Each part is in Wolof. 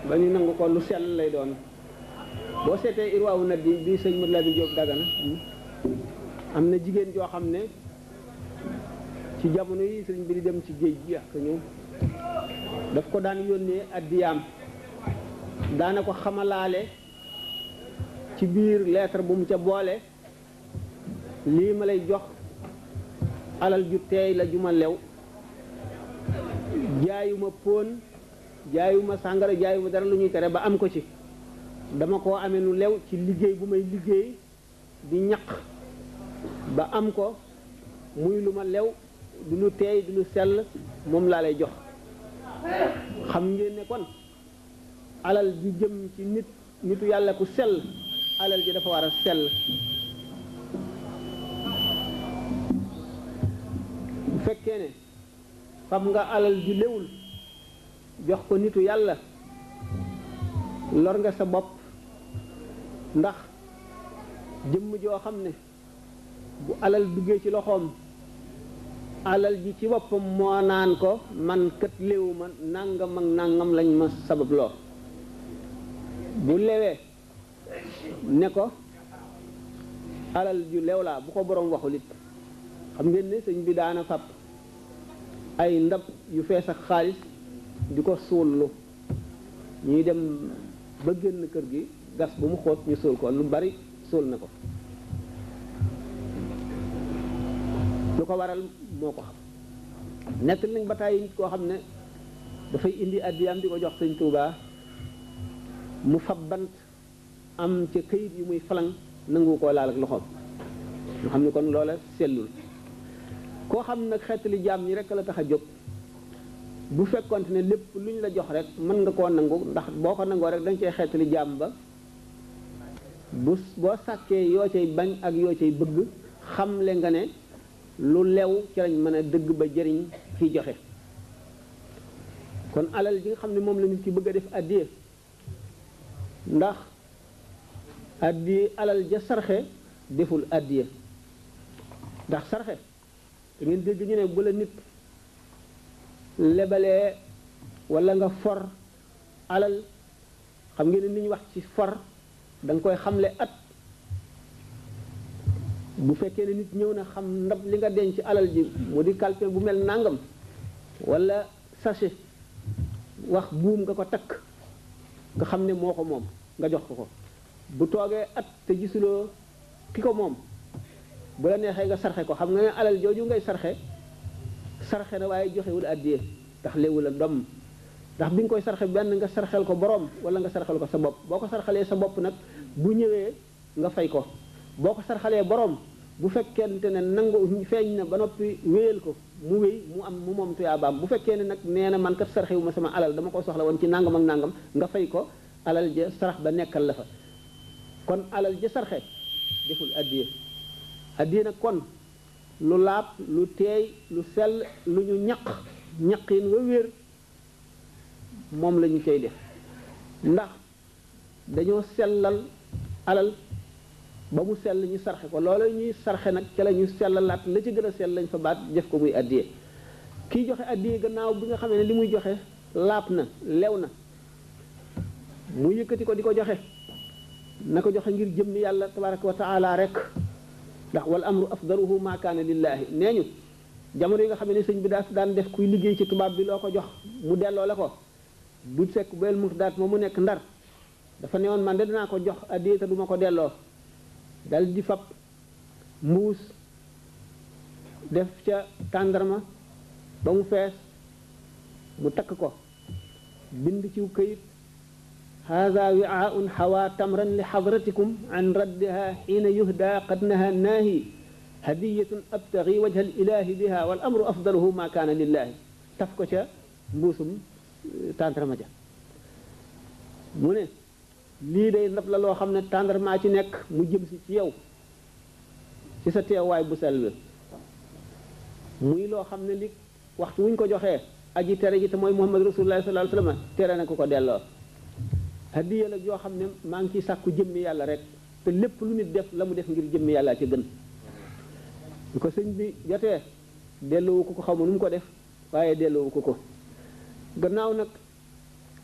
ba ñu nangu ko lu sell lay doon boo seetee irwaawu na bi sëñ Modou Lamine Diop Dagana am na jigéen joo xam ne ci jamono yi sëñ bi di dem ci géej gi ak ñëw daf ko daan yónnee addiyaam daana ko xamalaale ci biir lettre bu mu ca boole lii ma lay jox alal ju teey la ju ma lew jaayuma póon jaayuma sàngara jaayuma dara lu ñuy tere ba am ko ci dama koo amee nu lew ci liggéey bu may liggéey di ñaq ba am ko muy lu ma lew du lu teey du lu sell moom laa lay jox xam ngeen ne kon alal ji jëm ci nitu yàlla ku sell alal ji dafa war a sell bu fekkee ne xam nga alal ji lewul jox ko nitu yàlla lor nga sa bopp ndax jëmm joo xam ne bu alal duggee ci loxoom alal ji ci boppam moo naan ko man kat léewu ma nangam ak nangam lañ ma sabab loo bu lewee ne ko alal ju lew laa bu ko boroom waxul it xam ngeen ne sëñ bi daana fab ay ndab yu fees ak xaalis di ko suullu ñuy dem ba génn kër gi gas bu mu xóot ñu suul ko lu bari suul na ko lu ko waral moo ko xam nekk nañ ba tàyyi nit koo xam ne dafay indi addiyaam di ko jox sëñ Tuubaa mu fab bant am ca këyit yu muy falang nangu koo laal ak loxoom nga xam ne kon loola sellul koo xam nag xeetali jaam ñi rek la tax a jóg bu fekkonte ne lépp lu ñu la jox rek mën nga koo nangu ndax boo ko nangoo rek dañ cey xeetali jaam ba boo sàkkee yoo cay bañ ak yoo cay bëgg xamle nga ne lu lew ci lañ mën a dëgg ba jëriñ kiy joxe kon alal ji nga xam ne moom la nit ki bëgg a def addiya ndax addiya alal ja sarxe deful addiya ndax sarxe da ngeen dégg ñu ne bu la nit lebalee walla nga for alal xam ngeen ne ni ñu wax ci for da nga koy xamle at bu fekkee ne nit ñëw na xam ndab li nga denc alal ji mu di calpe bu mel nangam walla sachet wax buum nga ko takk nga xam ne moo ko moom nga jox ko bu toogee at te gisuloo ki ko moom bu la neexee nga sarxe ko xam nga ne alal jooju ngay sarxe na waaye joxewul àddiya ndax léewul a domm ndax bi nga koy sarxe benn nga sarxel ko boroom wala nga sarxel ko sa bopp boo ko sarxalee sa bopp nag bu ñëwee nga fay ko boo ko sarxalee boroom bu fekkente ne nangu feeñ na ba noppi wéyal ko mu wéy mu am mu moom tuyaabaam bu fekkee ne nag nee na man kat sarxewu ma sama alal dama ko soxla woon ci nangam ak nangam nga fay ko alal ja sarax ba nekkal la fa kon alal ja sarxe deful àddiya àddiya nag kon lu laab lu teey lu sell lu ñu ñaqin wa wér moom la ñu cay def ndax dañoo sellal alal ba mu sell ñu sarxe ko loolu ñuy sarxe nag ca la ñu sellalaat la ci gën a sell lañ fa baat def ko muy addiye kii joxe addiye gannaaw bi nga xamee ne li muy joxe laab na lew na mu yëkkati ko di ko joxe na ko joxe ngir jëmmi yàlla tabaraka wa taala rek ndax wal amru afdaluhu ma kaana lillaahi nee ñu jamono yi nga xam ne sëñ bi daan def kuy liggéey ci tubaab bi loo ko jox mu delloo la ko du sekk bel murtaat moom mu nekk ndar dafa ne woon man de dinaa ko jox addiya te duma ko delloo dal di fab mbuus def ca tàndarma ba mu fees mu takk ko bind ci këyit hada wi'aun hawa tamran li hadratikum an raddiha xiina yuhda qad naha naahi hadiyatun abtaghi wajha al ilahi biha wal amru afdaluhu ma kaana lillahi taf ko ca mbuusum tàndarma ja mu ne lii day ndab la loo xam ne tàndarmaa ci nekk mu jëm si ci yow ci sa teewaay bu sell muy loo xam ne li waxtu wuñ ko joxee aji tere ji te mooy Muhammad rasulullah sallallahu alayhi wasallam tere na ko delloo hadiya la joo xam ne maa ngi ciy sàkku jëmmi yàlla rek te lépp lu nit def la mu def ngir jëmmi yàlla ci gën bu ko sëñ bi jotee delloowu ko xaw ma nu mu ko def waaye delloowu ko gannaaw nag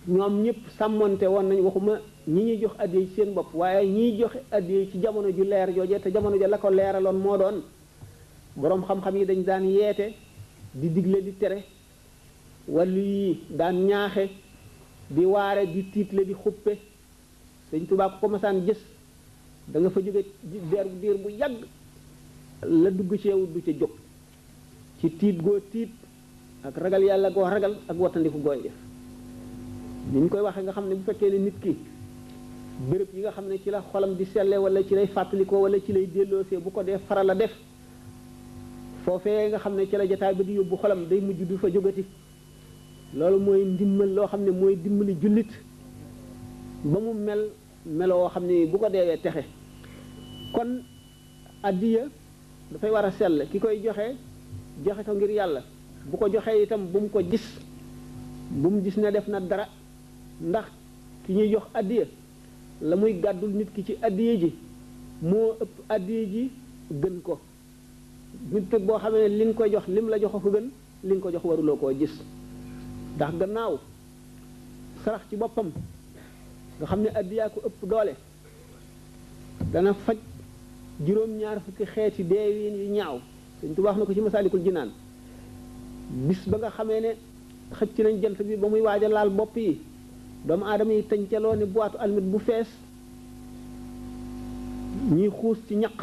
ñoom ñëpp sàmmonte woon nañ waxuma ñi ñuy jox addiya ci seen bopp waaye ñiy joxe addiya ci jamono ju leer joojee te jamono ja la ko leeraloon moo doon boroom xam-xam yi dañ daan yeete di digle di tere wàllu yi daan ñaaxe di waare di tiitle di xuppe Sëñ Tuubaa ko masaan gis da nga fa jóge diir bu yàgg la dugg ci yow du ca jóg ci tiit goo tiit ak ragal yàlla goo ragal ak wattandiku gooy def ni ñu koy waxee nga xam ne bu fekkee ne nit ki béréb yi nga xam ne ci la xolam di selle wala ci lay fàttalikoo wala ci lay delloosee bu ko dee faral a def foofee nga xam ne ci la jotaay ba di yóbbu xolam day mujj du fa jógati loolu mooy ndimbal loo xam ne mooy dimbali jullit ba mu mel meloo xam ne bu ko deewee texe kon addiya dafay war a sell ki koy joxe ko ngir yàlla bu ko joxee itam bu mu ko gis bu mu gis ne def na dara ndax ki ñuy jox addiya la muy gàddul nit ki ci addiya ji moo ëpp addiya ji gën ko nit nag boo xamee ne li nga koy jox lim la jox ko gën li nga ko jox waruloo koo gis ndax gannaaw sarax ci boppam nga xam ne addiyaa ko ëpp doole dana faj juróom-ñaar fukki xeeti deewiin yu ñaaw Sëñ Tuubaa wax na ko ci Masaalikul Jinaan bis ba nga xamee ne xëcc nañ jant bi ba muy waaj a laal bopp yi doomu aadama yi tëncaloo ne boitu almit bu fees ñuy xuus ci ñaq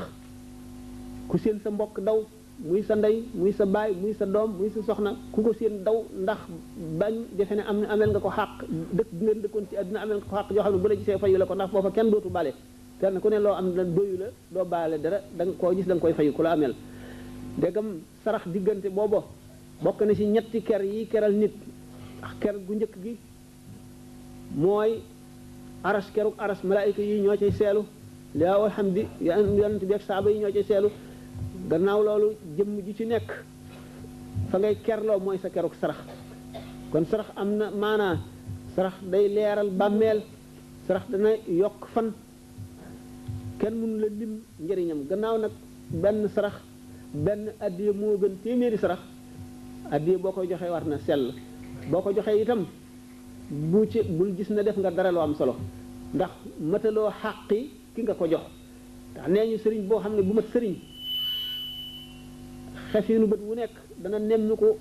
ku seen sa mbokk daw muy sa ndey muy sa baay muy sa doom muy sa soxna ku ko seen daw ndax bañ defe ne amel nga ko xàq dëkk bi ngeen dëkkoon ci àddina amel nga ko xàq joo xam ne bu la gisee fayu la ko ndax foofa kenn dootu bale kenn ku ne loo am la doyu la doo baale dara da nga koo gis da nga koy fayu ku la amel ndegam sarax diggante boobo bokk na ci ñetti ker yi keral nit ak ker gu njëkk gi mooy aras keruk aras malaayika yi ñoo cay seelu liaa alhamdi yonent bi ak saaba yi ñoo cay seelu gannaaw loolu jëmm ji ci nekk fa ngay kerloo mooy sa keruk sarax kon sarax am na maanaa sarax day leeral bàmmeel sarax dana yokk fan kenn mënu la lim njëriñam gannaaw nag benn sarax benn addiya moo gën téeméeri sarax addiya boo koy joxee war na sell boo ko joxee itam bul gis na def nga dara loo am solo ndax mataloo xàqi ki nga ko jox ndax nee ñu sëriñ boo xam ne bu mat sëriñ xefinu bët wu nekk dana nemmi ko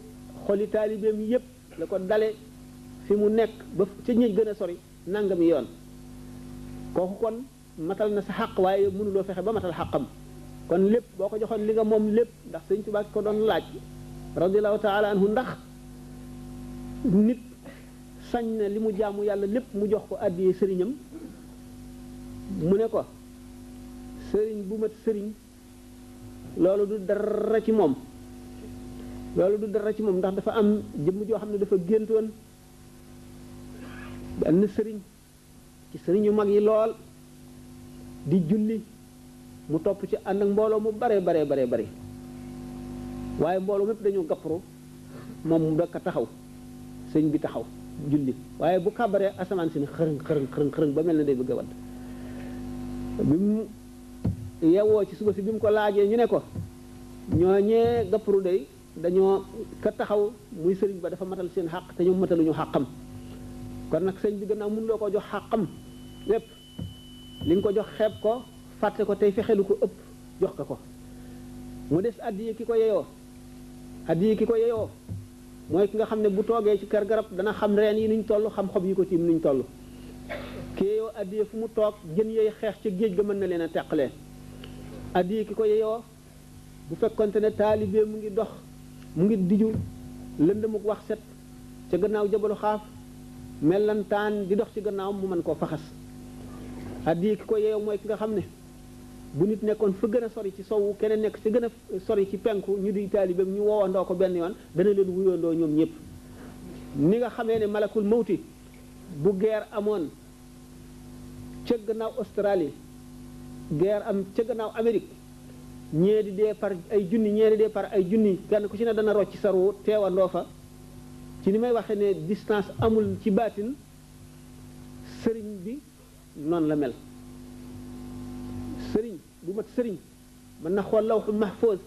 xoli taalibeem yépp la ko dale fi mu nekk ba ca ñëj gën a sori nangami yoon kooku kon matal na sa xàq waaye mënuloo fexe ba matal xàqam kon lépp boo ko joxoon li nga moom lépp ndax Sëñ Tuubaa ko doon laaj radiyallahu taala anhu ndax nit sañ na li mu jaamu yàlla lépp mu jox ko àddiyee sëriñam mu ne ko sëriñ bu mat sëriñ loolu du dara ci moom ndax dafa am jëmm joo xam ne dafa géntoon benn sëriñ ci sëriñ yu mag yi lool di julli mu topp ci ànd ak mbooloo mu bare waaye mbooloo mépp dañoo gappru moom mu dakk taxaw sëñ bi taxaw julli waaye bu kàbbaree asamaan si ni xërëng ba mel na day bëgg a wadd bi mu yewwoo ci suba si bi mu ko laajee ñu ne ko ñooñee gappru day dañoo ka taxaw muy sëriñ ba dafa matal seen xàq te ñoom mataluñu xàqam kon nag sëñ bi gannaaw mënuloo ko jox xàqam lépp li nga ko jox xeeb ko fàtte ko tey fexelu ko ëpp jox ko mu des addiye ki ko yeyoo mooy ki nga xam ne bu toogee ci kër garab dana xam reen yi nuñ toll xam xob yi ko tiim nuñ toll ki yeyoo addiye fu mu toog jën yooyu xeex ca géej ga mën na leen a teqalee addiye ki ko yeyoo bu fekkonte ne taalibe mu ngi dox mu ngi diju lëndëmuk wax set ca gannaaw jabalu xaaf mellantaan di dox ci gannaaw mu mën koo faxas addiye ki ko yeyoo mooy ki nga xam ne bu nit nekkoon fa gën a sori ci sowu keneen nekk ci gën a sori ci penku ñu di taalibeem ñu woowandoo ko benn yoon dana leen wuyandoo ñoom ñëpp ni nga xamee ne malakul mawti bu guerre amoon ca gannaaw Australie guerre am ca gannaaw Amérique ñee di dee par ay junni ñee di dee par ay junni kenn ku ci ne dana rocc saru teewandoo fa ci ni may waxee ne distance amul ci baatin sëriñ bi noonu la mel sëriñ bu mat sëriñ mën na xool lawxu mahfuz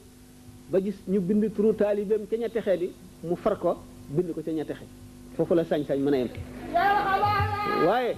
ba gis ñu bind turu taalibeem ca ña texee di mu far ko bind ko ca ña texe foofu la sañ-sañ mën a yem waaye